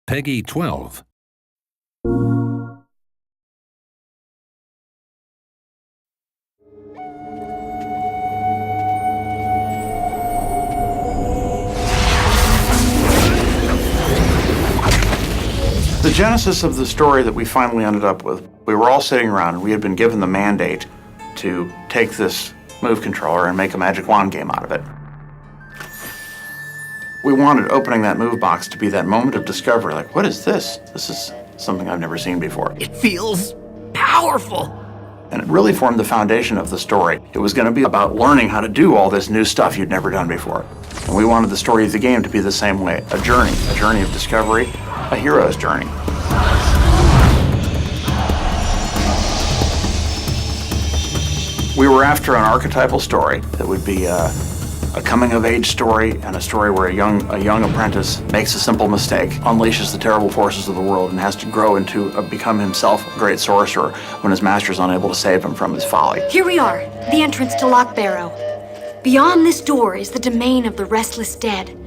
PEGI 12. The genesis of the story that we finally ended up with, we were all sitting around and we had been given the mandate to take this move controller and make a magic wand game out of it. We wanted opening that move box to be that moment of discovery, like, what is this? This is something I've never seen before. It feels powerful. And it really formed the foundation of the story. It was going to be about learning how to do all this new stuff you'd never done before. And we wanted the story of the game to be the same way, a journey of discovery, a hero's journey. We were after an archetypal story that would be a coming-of-age story and a story where a young apprentice makes a simple mistake, unleashes the terrible forces of the world, and has to grow into become himself a great sorcerer when his master is unable to save him from his folly. Here we are, the entrance to Loch Barrow. Beyond this door is the domain of the restless dead,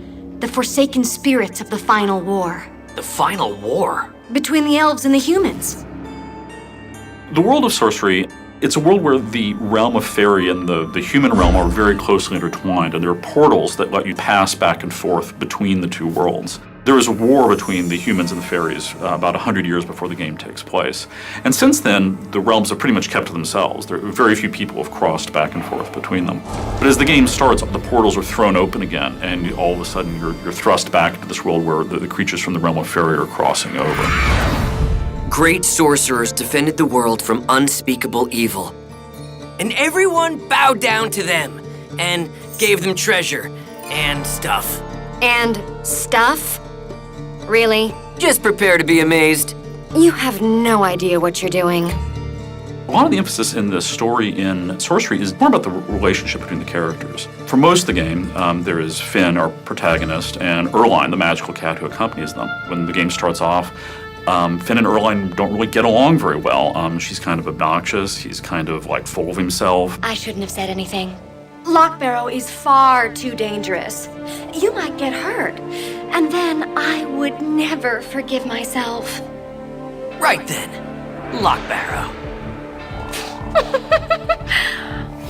the forsaken spirits of the final war. The final war? Between the elves and the humans. The world of sorcery, it's a world where the realm of fairy and the human realm are very closely intertwined, and there are portals that let you pass back and forth between the two worlds. There is a war between the humans and the fairies about 100 years before the game takes place. And since then, the realms have pretty much kept to themselves. There are very few people have crossed back and forth between them. But as the game starts, the portals are thrown open again, and all of a sudden you're thrust back into this world where the creatures from the realm of fairy are crossing over. Great sorcerers defended the world from unspeakable evil. And everyone bowed down to them and gave them treasure and stuff. And stuff? Really? Just prepare to be amazed. You have no idea what you're doing. A lot of the emphasis in the story in Sorcery is more about the relationship between the characters. For most of the game, there is Finn, our protagonist, and Erline, the magical cat who accompanies them. When the game starts off, Finn and Erline don't really get along very well. She's kind of obnoxious, he's kind of like full of himself. I shouldn't have said anything. Loch Barrow is far too dangerous. You might get hurt, and then I would never forgive myself. Right then, Loch Barrow.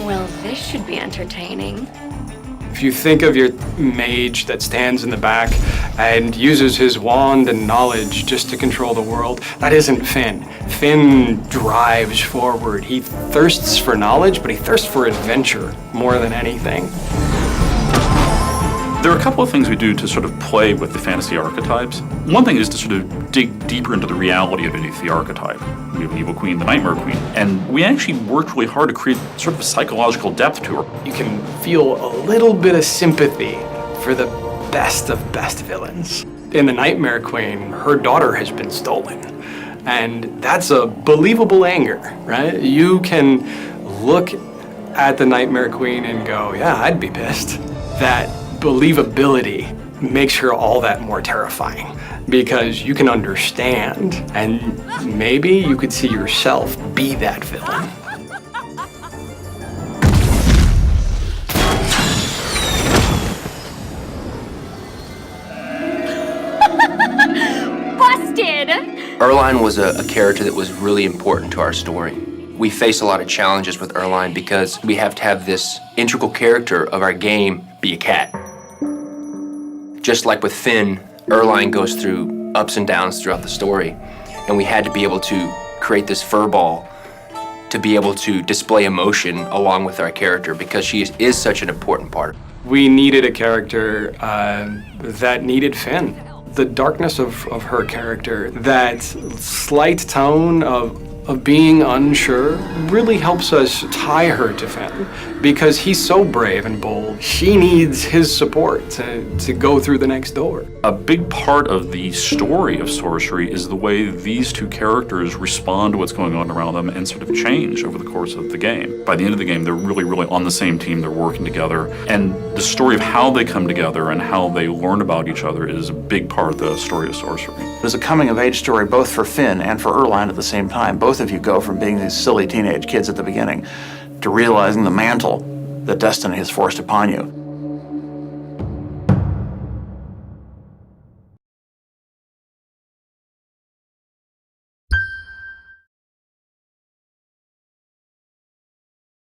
Well, this should be entertaining. If you think of your mage that stands in the back and uses his wand and knowledge just to control the world, that isn't Finn. Finn drives forward. He thirsts for knowledge, but he thirsts for adventure more than anything. There are a couple of things we do to sort of play with the fantasy archetypes. One thing is to sort of dig deeper into the reality of any of the archetype. We have Evil Queen, the Nightmare Queen, and we actually worked really hard to create sort of a psychological depth to her. You can feel a little bit of sympathy for the best of best villains. In the Nightmare Queen, her daughter has been stolen, and that's a believable anger, right? You can look at the Nightmare Queen and go, yeah, I'd be pissed. That believability makes her all that more terrifying because you can understand, and maybe you could see yourself be that villain. Busted! Erline was a character that was really important to our story. We face a lot of challenges with Erline because we have to have this integral character of our game be a cat. Just like with Finn, Erline goes through ups and downs throughout the story, and we had to be able to create this furball to be able to display emotion along with our character because she is such an important part. We needed a character that needed Finn. The darkness of her character, that slight tone of being unsure, really helps us tie her to Finn because he's so brave and bold. She needs his support to go through the next door. A big part of the story of Sorcery is the way these two characters respond to what's going on around them and sort of change over the course of the game. By the end of the game, they're really, really on the same team, they're working together, and the story of how they come together and how they learn about each other is a big part of the story of Sorcery. It was a coming-of-age story both for Finn and for Erline at the same time. Both of you go from being these silly teenage kids at the beginning to realizing the mantle that destiny has forced upon you.